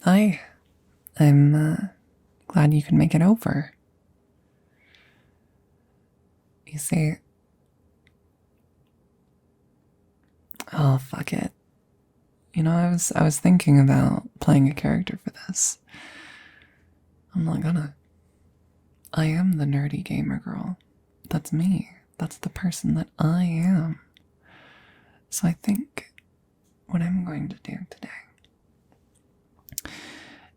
Hi, I'm glad you could make it over. You see, oh fuck it. I was thinking about playing a character for this. I'm not gonna. I am the nerdy gamer girl. That's me. That's the person that I am. So I think what I'm going to do today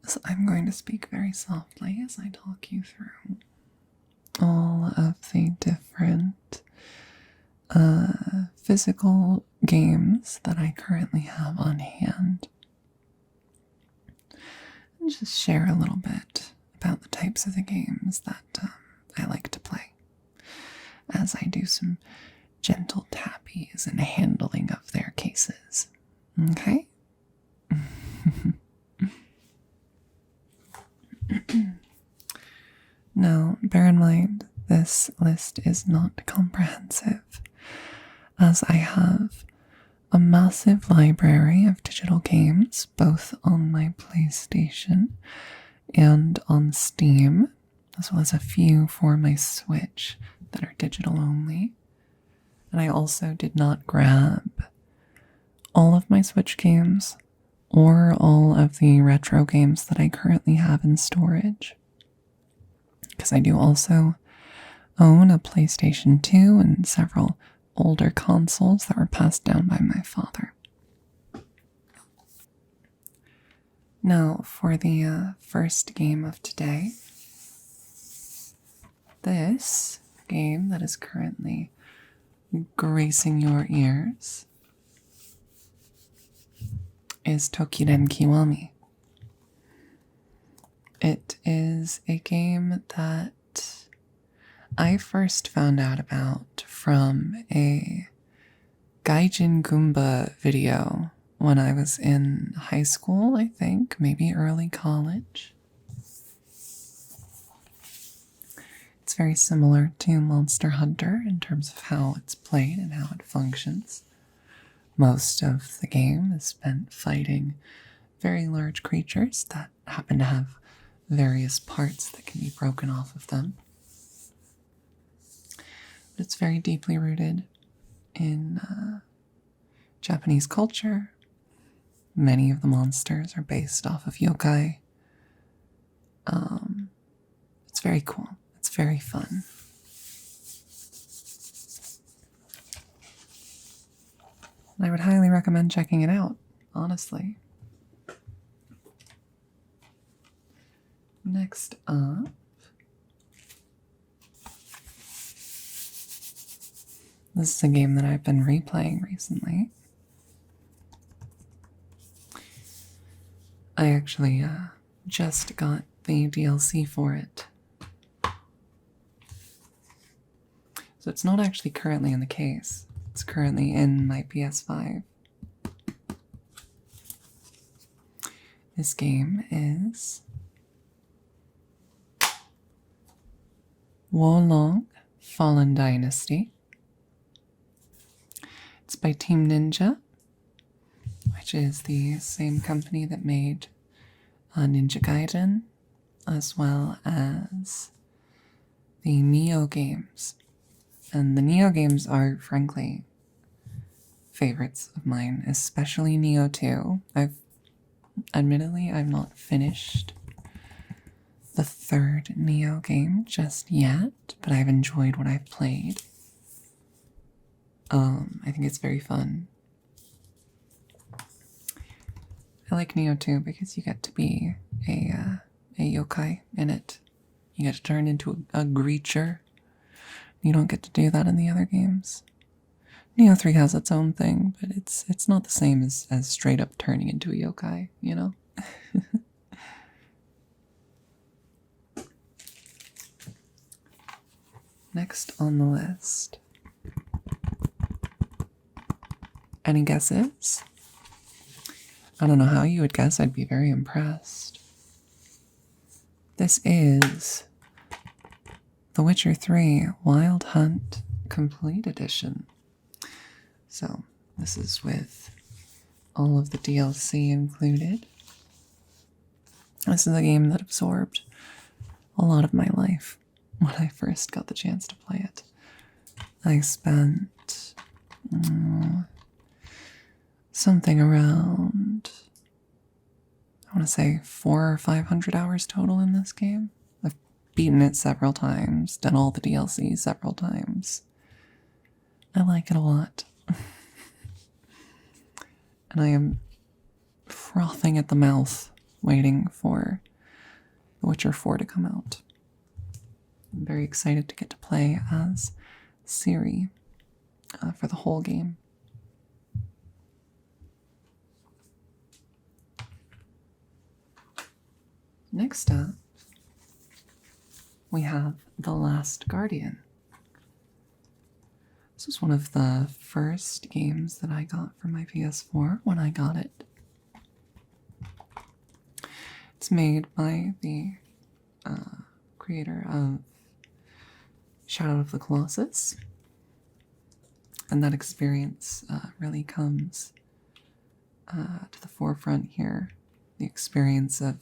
is I'm going to speak very softly as I talk you through all of the different physical games that I currently have on hand. And just share a little bit about the types of the games that I like to play, as I do some gentle tappies and handling of their cases. Okay? Now, bear in mind, this list is not comprehensive, as I have a massive library of digital games, both on my PlayStation and on Steam, as well as a few for my Switch that are digital only. And I also did not grab all of my Switch games or all of the retro games that I currently have in storage, because I do also own a PlayStation 2 and several older consoles that were passed down by my father. Now, for the first game of today, this game that is currently gracing your ears is Tokiren Kiwami. It is a game that I first found out about from a Gaijin Goomba video when I was in high school, I think, maybe early college. It's very similar to Monster Hunter in terms of how it's played and how it functions. Most of the game is spent fighting very large creatures that happen to have various parts that can be broken off of them. But it's very deeply rooted in Japanese culture. Many of the monsters are based off of yokai. It's very cool. It's very fun. And I would highly recommend checking it out, honestly. Next up, this is a game that I've been replaying recently. I actually just got the DLC for it. So it's not actually currently in the case. It's currently in my PS5. This game is Wolong Fallen Dynasty. It's by Team Ninja, which is the same company that made Ninja Gaiden, as well as the Neo games. And the Neo games are, frankly, favorites of mine, especially Neo 2. Admittedly, I've not finished the third Neo game just yet, but I've enjoyed what I've played. I think it's very fun. I like Neo 2 because you get to be a yokai in it. You get to turn into a creature. You don't get to do that in the other games. Neo 3 has its own thing, but it's not the same as straight up turning into a yokai, you know? Next on the list. Any guesses? I don't know how you would guess. I'd be very impressed. This is The Witcher 3 Wild Hunt Complete Edition. So this is with all of the DLC included. This is a game that absorbed a lot of my life when I first got the chance to play it. I spent something around, I want to say 400 or 500 hours total in this game. I've beaten it several times, done all the DLC several times. I like it a lot. And I am frothing at the mouth, waiting for The Witcher 4 to come out. I'm very excited to get to play as Ciri for the whole game. Next up, we have The Last Guardian. This was one of the first games that I got for my PS4 when I got it. It's made by the creator of Shadow of the Colossus, and that experience really comes to the forefront here. The experience of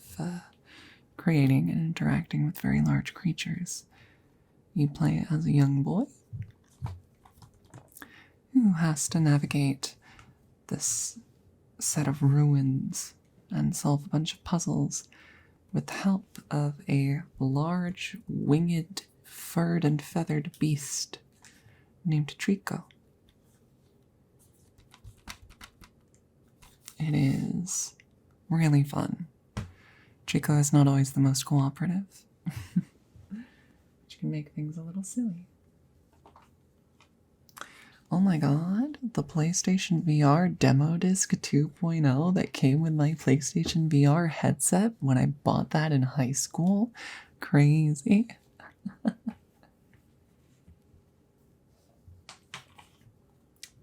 creating and interacting with very large creatures. You play as a young boy who has to navigate this set of ruins and solve a bunch of puzzles with the help of a large, winged, furred and feathered beast named Trico. It is really fun. Trico is not always the most cooperative, which can make things a little silly. Oh my god, the PlayStation VR Demo Disc 2.0 that came with my PlayStation VR headset when I bought that in high school? Crazy.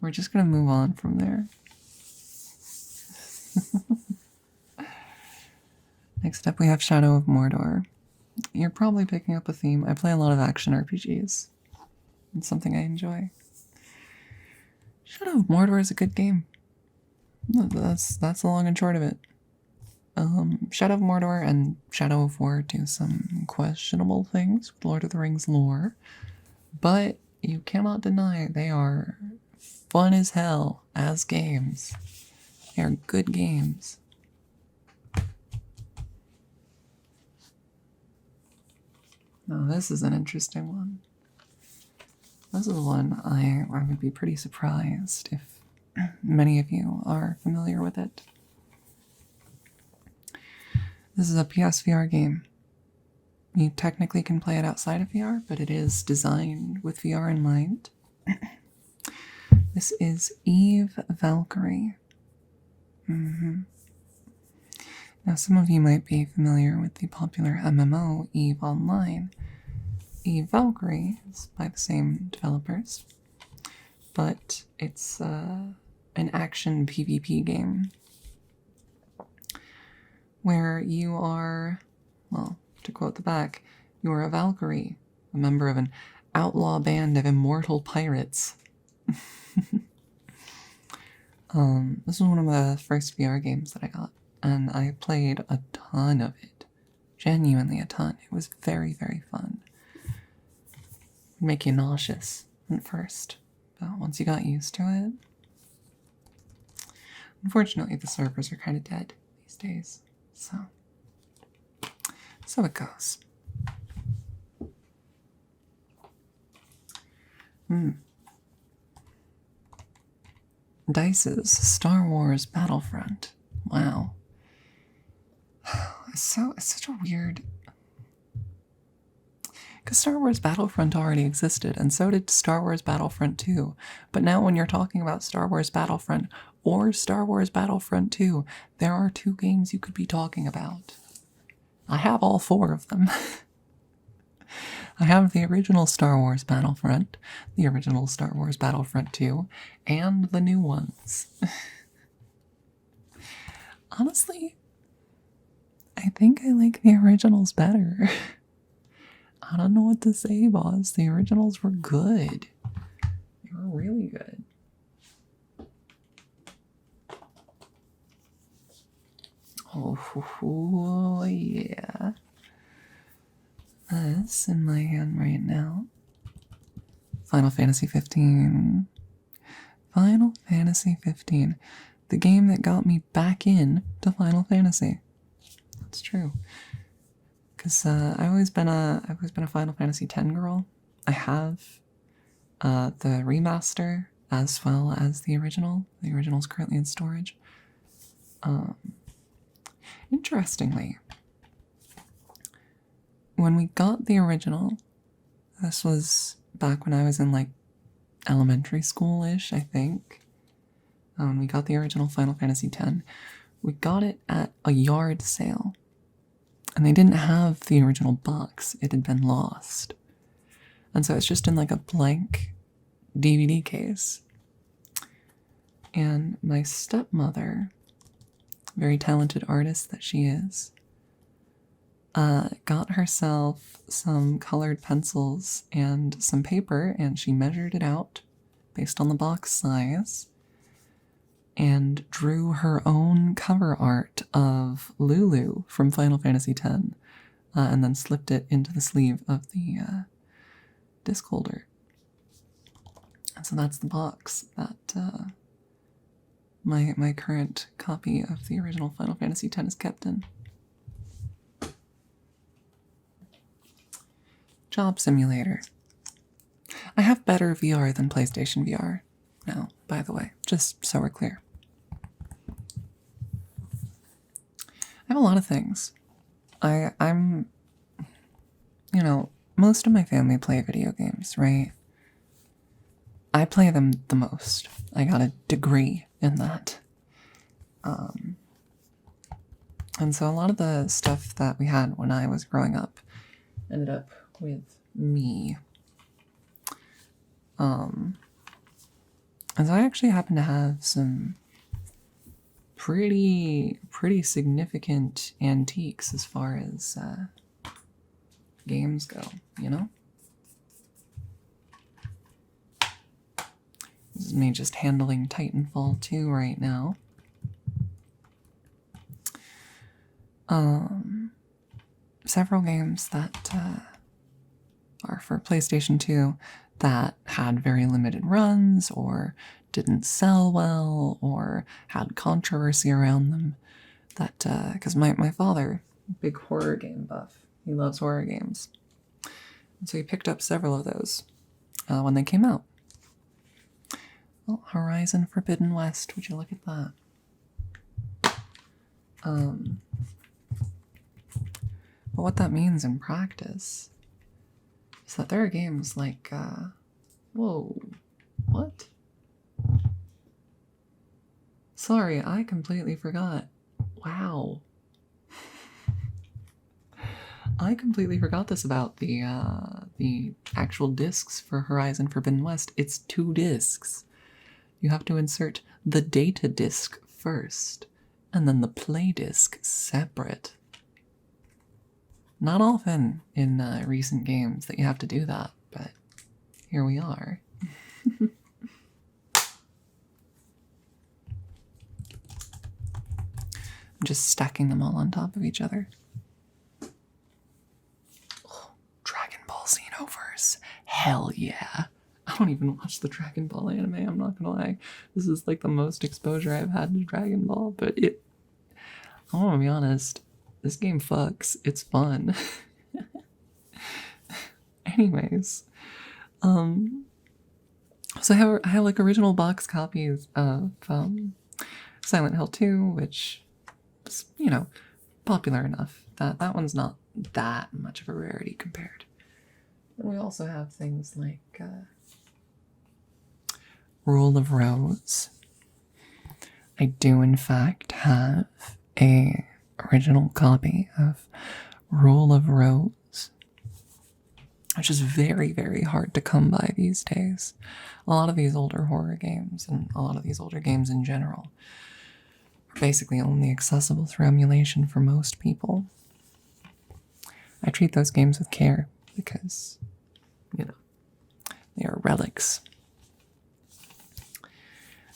We're just gonna move on from there. Next up we have Shadow of Mordor. You're probably picking up a theme. I play a lot of action RPGs. It's something I enjoy. Shadow of Mordor is a good game. That's the long and short of it. Shadow of Mordor and Shadow of War do some questionable things with Lord of the Rings lore, but you cannot deny they are fun as hell as games. They are good games. Now this is an interesting one. This is one I would be pretty surprised if many of you are familiar with it. This is a PSVR game. You technically can play it outside of VR, but it is designed with VR in mind. This is Eve Valkyrie. Now some of you might be familiar with the popular MMO Eve Online. Eve Valkyrie is by the same developers, but it's an action PvP game where you are, well, to quote the back, you are a Valkyrie, a member of an outlaw band of immortal pirates. This was one of the first VR games that I got, and I played a ton of it. Genuinely a ton. It was very, very fun. Make you nauseous at first, but once you got used to it. Unfortunately, the servers are kind of dead these days, so it goes. DICE's Star Wars Battlefront. Wow. It's such a weird... Because Star Wars Battlefront already existed, and so did Star Wars Battlefront 2. But now when you're talking about Star Wars Battlefront or Star Wars Battlefront 2, there are two games you could be talking about. I have all four of them. I have the original Star Wars Battlefront, the original Star Wars Battlefront 2, and the new ones. Honestly, I think I like the originals better. I don't know what to say, boss. The originals were good. They were really good. Oh, yeah. This in my hand right now. Final Fantasy 15. Final Fantasy 15. The game that got me back in to Final Fantasy. That's true. Because I've always been a Final Fantasy X girl. I have the remaster as well as the original. The original is currently in storage. Interestingly, when we got the original, this was back when I was in like elementary school-ish, I think. When we got the original Final Fantasy X, we got it at a yard sale. And they didn't have the original box. It had been lost. And so it's just in like a blank DVD case. And my stepmother, very talented artist that she is, got herself some colored pencils and some paper, and she measured it out based on the box size and drew her own cover art of Lulu from Final Fantasy X, and then slipped it into the sleeve of the disc holder. And so that's the box that my current copy of the original Final Fantasy X is kept in. Job Simulator. I have better VR than PlayStation VR now, by the way, just so we're clear. I have a lot of things. I'm, most of my family play video games, right? I play them the most. I got a degree in that. And so a lot of the stuff that we had when I was growing up ended up with me. And so I actually happen to have some pretty significant antiques as far as games go, This is me just handling Titanfall 2 right now. Several games that are for PlayStation 2 that had very limited runs or didn't sell well or had controversy around them. That because my father, big horror game buff, he loves horror games, and so he picked up several of those when they came out. Well, Horizon Forbidden West, would you look at that? But what that means in practice is that there are games like, whoa, what? Sorry, I completely forgot. Wow. I completely forgot this about the actual discs for Horizon Forbidden West. It's 2 discs. You have to insert the data disc first, and then the play disc separate. Not often in recent games that you have to do that, but here we are. I'm just stacking them all on top of each other. Oh, Dragon Ball Xenoverse. Hell yeah. I don't even watch the Dragon Ball anime, I'm not gonna lie. This is like the most exposure I've had to Dragon Ball, but I wanna be honest, this game fucks. It's fun. Anyways, so I have like original box copies of Silent Hill 2, which was, popular enough that that one's not that much of a rarity compared. And we also have things like Rule of Rose. I do in fact have a original copy of Rule of Rose, which is very, very hard to come by these days. A lot of these older horror games, and a lot of these older games in general, are basically only accessible through emulation for most people. I treat those games with care because, they are relics.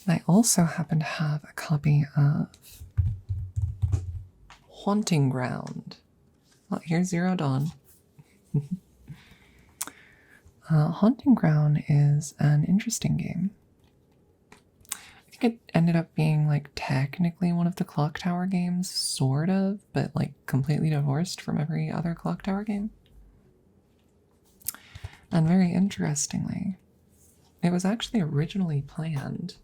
And I also happen to have a copy of Haunting Ground. Well, here's Zero Dawn. Haunting Ground is an interesting game. I think it ended up being like technically one of the Clock Tower games, sort of, but like completely divorced from every other Clock Tower game. And very interestingly, it was actually originally planned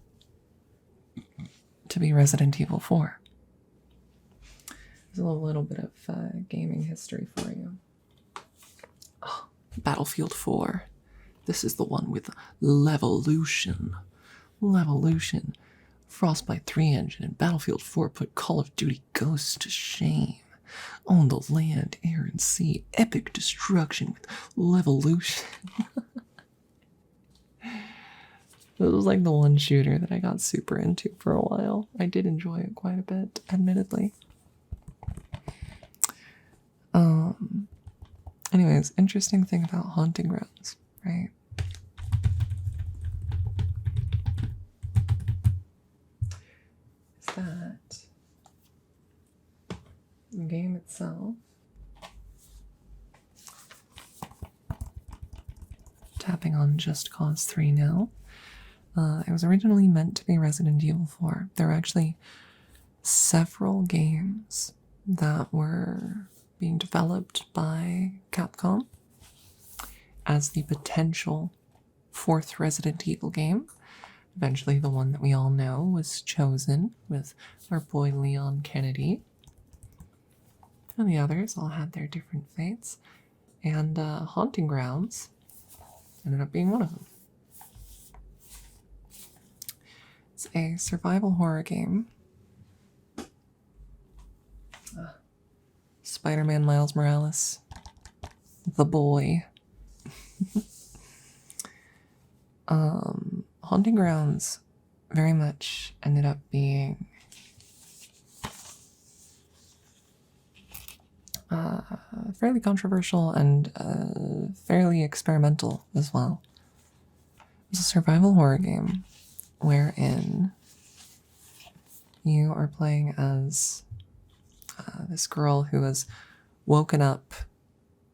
to be Resident Evil 4. There's a little bit of gaming history for you. Oh, Battlefield 4. This is the one with Levolution. Levolution. Frostbite 3 engine and Battlefield 4 put Call of Duty Ghosts to shame. On the land, air, and sea, epic destruction with Levolution. This was like the one shooter that I got super into for a while. I did enjoy it quite a bit, admittedly. Anyways, interesting thing about Haunting Grounds, right? Is that the game itself, tapping on Just Cause 3 now, it was originally meant to be Resident Evil 4. There were actually several games that were being developed by Capcom as the potential fourth Resident Evil game. Eventually, the one that we all know was chosen with our boy Leon Kennedy. And the others all had their different fates. And Haunting Grounds ended up being one of them. It's a survival horror game. Spider-Man Miles Morales. The boy. Haunting Grounds very much ended up being fairly controversial and fairly experimental as well. It's a survival horror game wherein you are playing as this girl who was woken up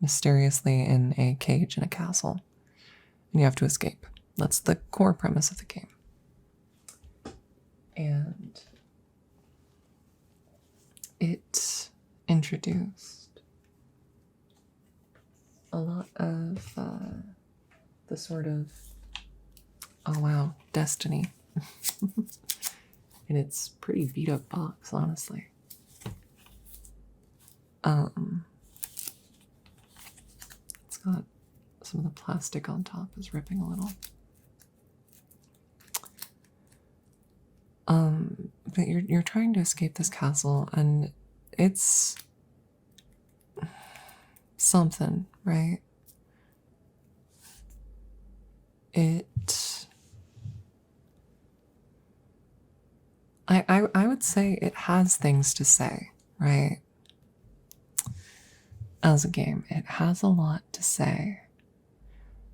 mysteriously in a cage in a castle, and you have to escape. That's the core premise of the game. And it introduced a lot of the sort of, oh wow, Destiny. And it's pretty beat up box, honestly. It's got some of the plastic on top is ripping a little. But you're trying to escape this castle, and it's something, right? I would say it has things to say, right? As a game, it has a lot to say.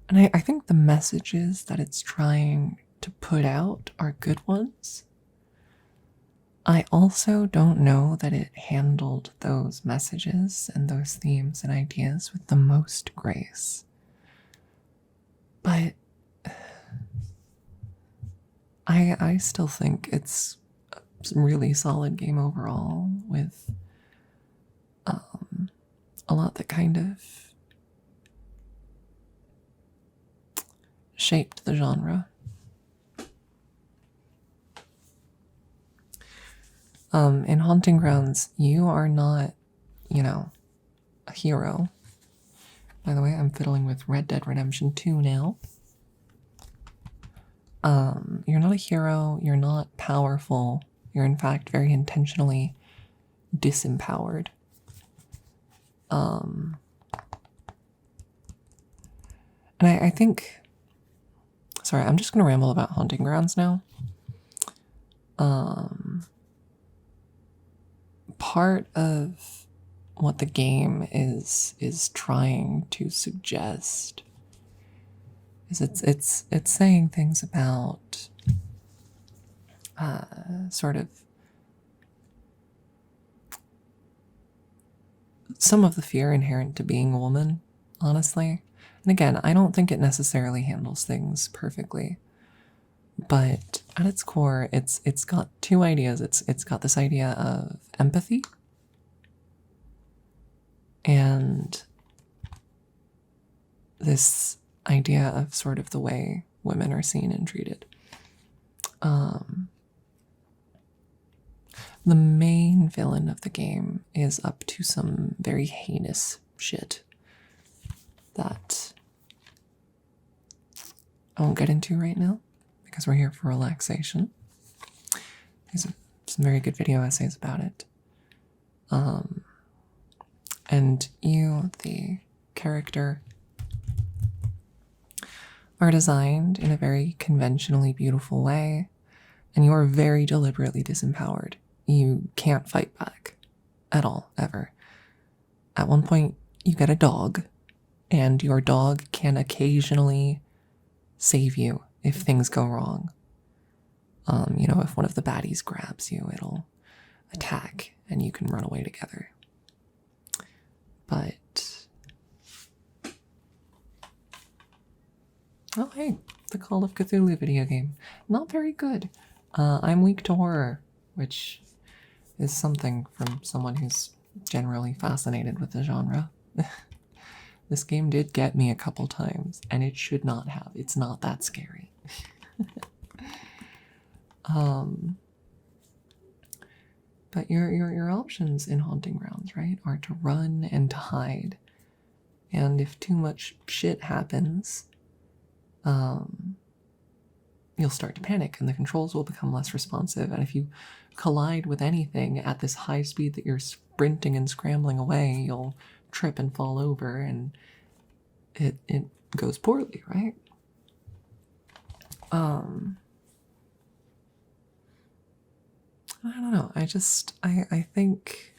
And I think the messages that it's trying to put out are good ones. I also don't know that it handled those messages and those themes and ideas with the most grace. But I still think it's a really solid game overall, with a lot that kind of shaped the genre. In Haunting Grounds, you are not, a hero. By the way, I'm fiddling with Red Dead Redemption 2 now. You're not a hero, you're not powerful, you're in fact very intentionally disempowered. And I think, sorry, I'm just gonna ramble about Haunting Grounds now. Part of what the game is trying to suggest is it's saying things about sort of some of the fear inherent to being a woman, honestly. And again, I don't think it necessarily handles things perfectly. But at its core, it's got two ideas. It's got this idea of empathy and this idea of sort of the way women are seen and treated. The main villain of the game is up to some very heinous shit that I won't get into right now because we're here for relaxation. There's some very good video essays about it. And you, the character, are designed in a very conventionally beautiful way, and you are very deliberately disempowered. You can't fight back at all, ever. At one point, you get a dog, and your dog can occasionally save you if things go wrong. You know, if one of the baddies grabs you, it'll attack, and you can run away together. But... oh, hey, the Call of Cthulhu video game. Not very good. I'm weak to horror, which is something from someone who's generally fascinated with the genre. This game did get me a couple times, and it should not have. It's not that scary. But your options in Haunting Grounds, right, are to run and to hide. And if too much shit happens, you'll start to panic and the controls will become less responsive. And if you collide with anything at this high speed that you're sprinting and scrambling away, you'll trip and fall over, and it goes poorly, right? I don't know. I think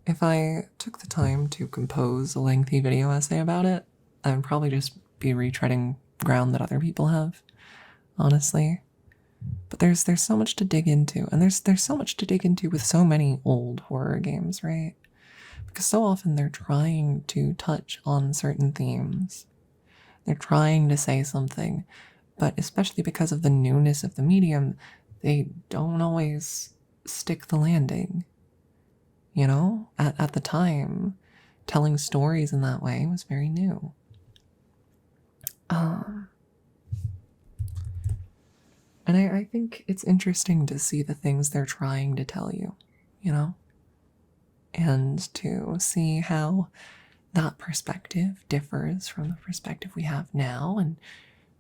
if I took the time to compose a lengthy video essay about it, I would probably just be retreading ground that other people have, honestly. But there's so much to dig into, and there's so much to dig into with so many old horror games, right? Because so often they're trying to touch on certain themes. They're trying to say something, but especially because of the newness of the medium, they don't always stick the landing. You know, at the time, telling stories in that way was very new. And I think it's interesting to see the things they're trying to tell you, you know? And to see how that perspective differs from the perspective we have now, and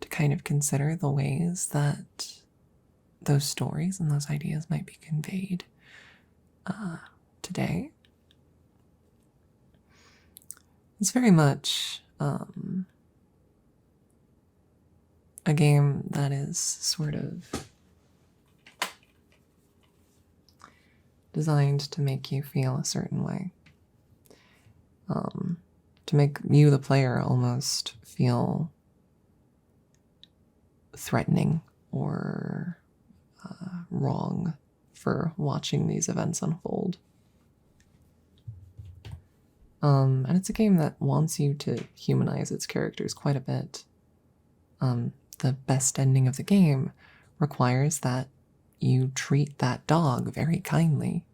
to kind of consider the ways that those stories and those ideas might be conveyed today. It's very much a game that is sort of designed to make you feel a certain way. To make you, the player, almost feel threatening or wrong for watching these events unfold. And it's a game that wants you to humanize its characters quite a bit. The best ending of the game requires that you treat that dog very kindly.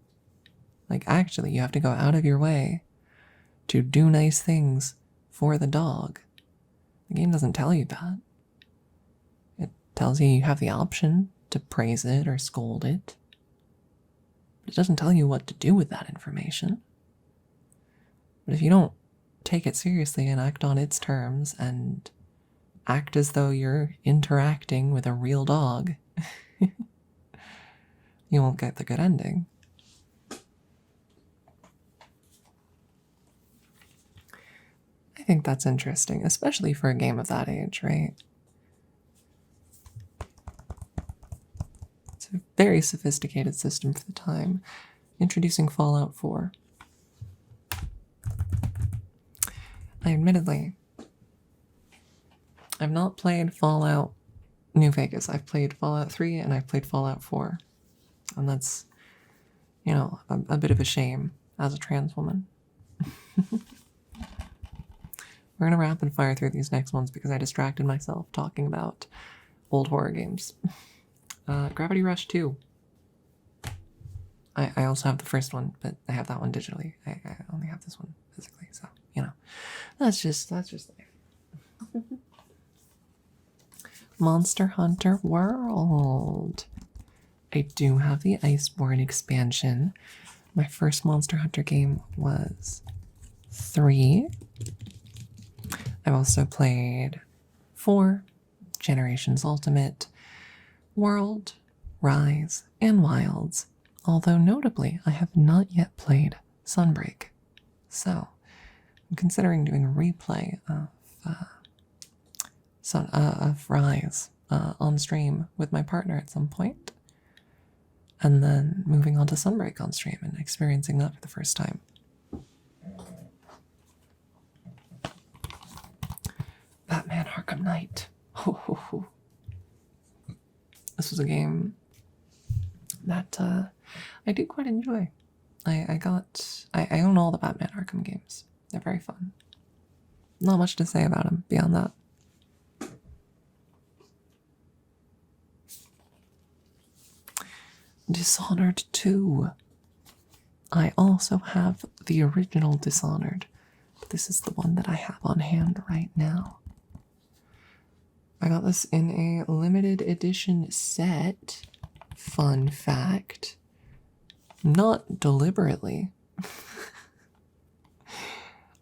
Like, actually, you have to go out of your way to do nice things for the dog. The game doesn't tell you that. It tells you you have the option to praise it or scold it. But it doesn't tell you what to do with that information. But if you don't take it seriously and act on its terms and act as though you're interacting with a real dog, you won't get the good ending. I think that's interesting, especially for a game of that age, right? It's a very sophisticated system for the time. Introducing Fallout 4. I've not played Fallout New Vegas. I've played Fallout 3 and I've played Fallout 4. And that's you know, a bit of a shame as a trans woman. We're gonna rapid fire through these next ones because I distracted myself talking about old horror games. Gravity Rush 2. I also have the first one, but I have that one digitally. I only have this one physically, so you know, that's just life. Monster Hunter World. I do have the Iceborne expansion. My first Monster Hunter game was 3. I've also played 4, Generations Ultimate, World, Rise, and Wilds. Although notably, I have not yet played Sunbreak. So, I'm considering doing a replay of Rise on stream with my partner at some point, and then moving on to Sunbreak on stream and experiencing that for the first time. Batman Arkham Knight. This was a game that I do quite enjoy. I own all the Batman Arkham games. They're very fun. Not much to say about them beyond that. Dishonored 2. I also have the original Dishonored, but this is the one that I have on hand right now. I got this in a limited edition set. Fun fact. Not deliberately.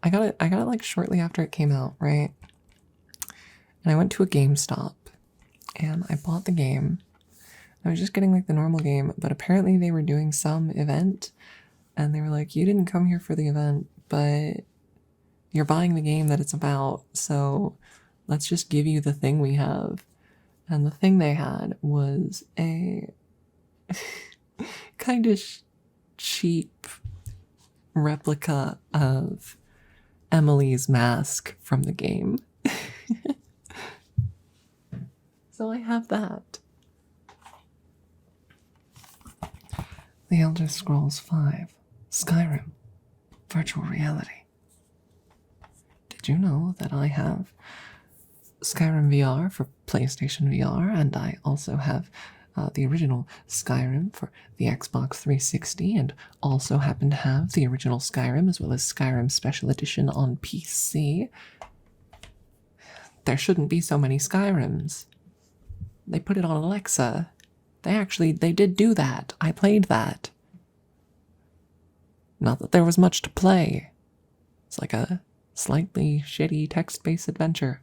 I got it like shortly after it came out, right? And I went to a GameStop and I bought the game. I was just getting like the normal game, but apparently they were doing some event and they were like, you didn't come here for the event, but you're buying the game that it's about, so let's just give you the thing we have. And the thing they had was a kind of cheap replica of Emily's mask from the game. So I have that. The Elder Scrolls V, Skyrim, virtual reality. Did you know that I have Skyrim VR for PlayStation VR, and I also have the original Skyrim for the Xbox 360, and also happen to have the original Skyrim as well as Skyrim Special Edition on PC? There shouldn't be so many Skyrims. They put it on Alexa. They did do that. I played that. Not that there was much to play. It's like a slightly shitty text-based adventure.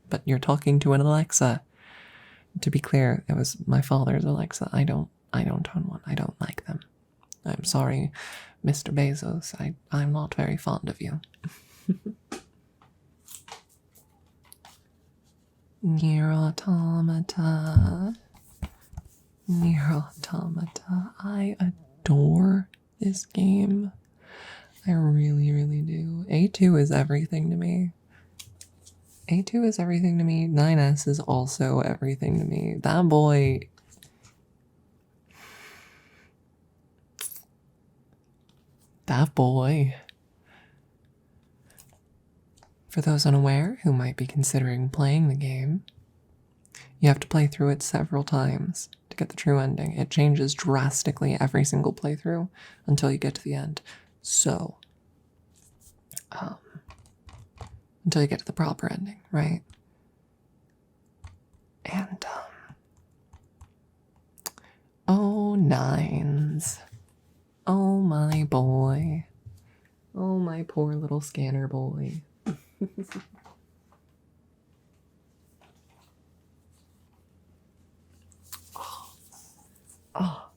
But you're talking to an Alexa. To be clear, it was my father's Alexa. I don't own one. I don't like them. I'm sorry, Mr. Bezos. I'm not very fond of you. Nier Automata. Nier Automata. I adore this game. I really, really do. A2 is everything to me. A2 is everything to me. 9S is also everything to me. That boy. That boy. For those unaware who might be considering playing the game, you have to play through it several times to get the true ending. It changes drastically every single playthrough until you get to the end. So, until you get to the proper ending, right? And, oh, nines. Oh, my boy. Oh, my poor little scanner boy. Oh,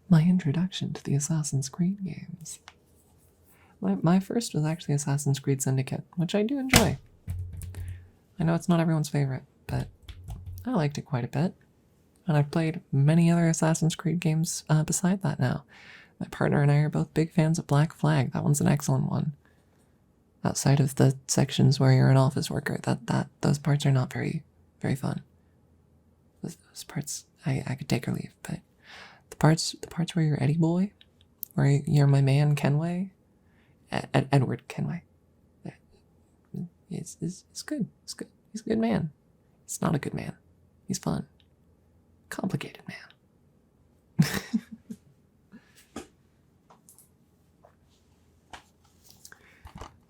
my introduction to the Assassin's Creed games. My first was actually Assassin's Creed Syndicate, which I do enjoy. I know it's not everyone's favorite, but I liked it quite a bit. And I've played many other Assassin's Creed games beside that now. My partner and I are both big fans of Black Flag. That one's an excellent one. Outside of the sections where you're an office worker, those parts are not very, very fun. Those parts I could take or leave, but the parts where you're Eddie Boy, Or you're my man, Kenway? Edward Kenway. It's good. It's good. He's a good man. He's not a good man. He's fun. Complicated man.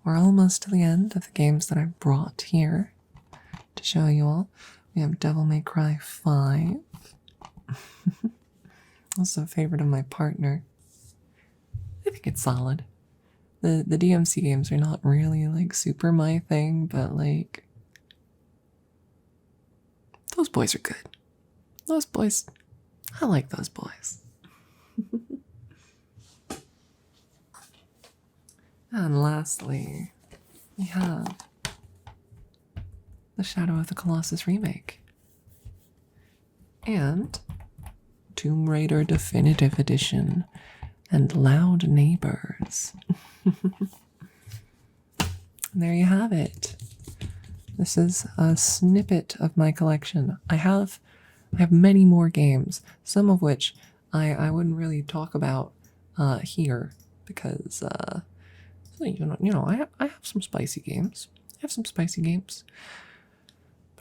We're almost to the end of the games that I brought here to show you all. We have Devil May Cry 5. Also a favorite of my partner. I think it's solid. The DMC games are not really like super my thing, but like those boys are good. Those boys, I like those boys. And lastly, we have the Shadow of the Colossus remake and Tomb Raider Definitive Edition and Loud Neighbors. There you have it. This is a snippet of my collection. I have many more games, some of which I wouldn't really talk about here because I have some spicy games.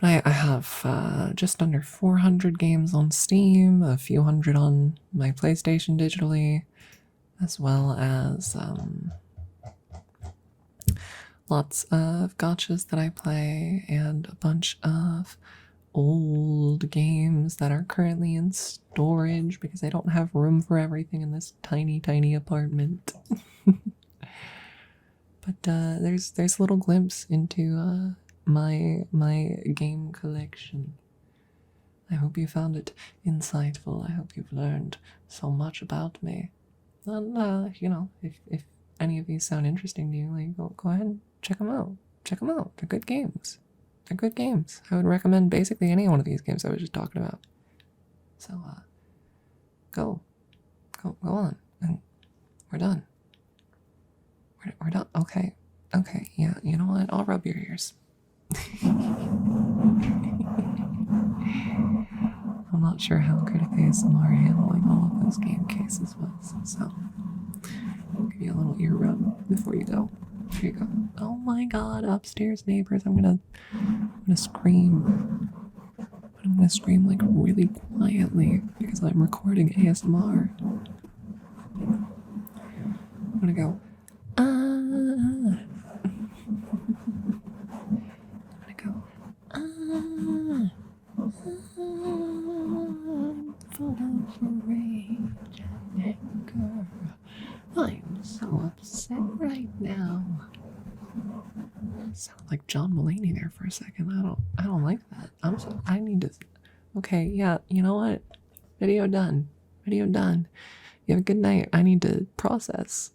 But I have just under 400 games on Steam, a few hundred on my PlayStation digitally, as well as lots of gotchas that I play and a bunch of old games that are currently in storage because I don't have room for everything in this tiny apartment. But there's a little glimpse into my game collection. I hope you found it insightful. I hope you've learned so much about me. And if any of these sound interesting to you, like go ahead and check them out. They're good games. I would recommend basically any one of these games I was just talking about. So go on, and we're done. We're done. Okay, yeah, you know what? I'll rub your ears. I'm not sure how good of ASMR handling all of those game cases was, so I'll give you a little ear rub before you go. Here you go. Oh my god, upstairs neighbors, I'm gonna scream. But I'm gonna scream like really quietly because I'm recording ASMR. I'm gonna go, I'm gonna go, I'm full of rage and anger. I'm so upset right now. Sound like John Mulaney there for a second. I don't like that. I need to. Okay, yeah. You know what? Video done. You have a good night. I need to process.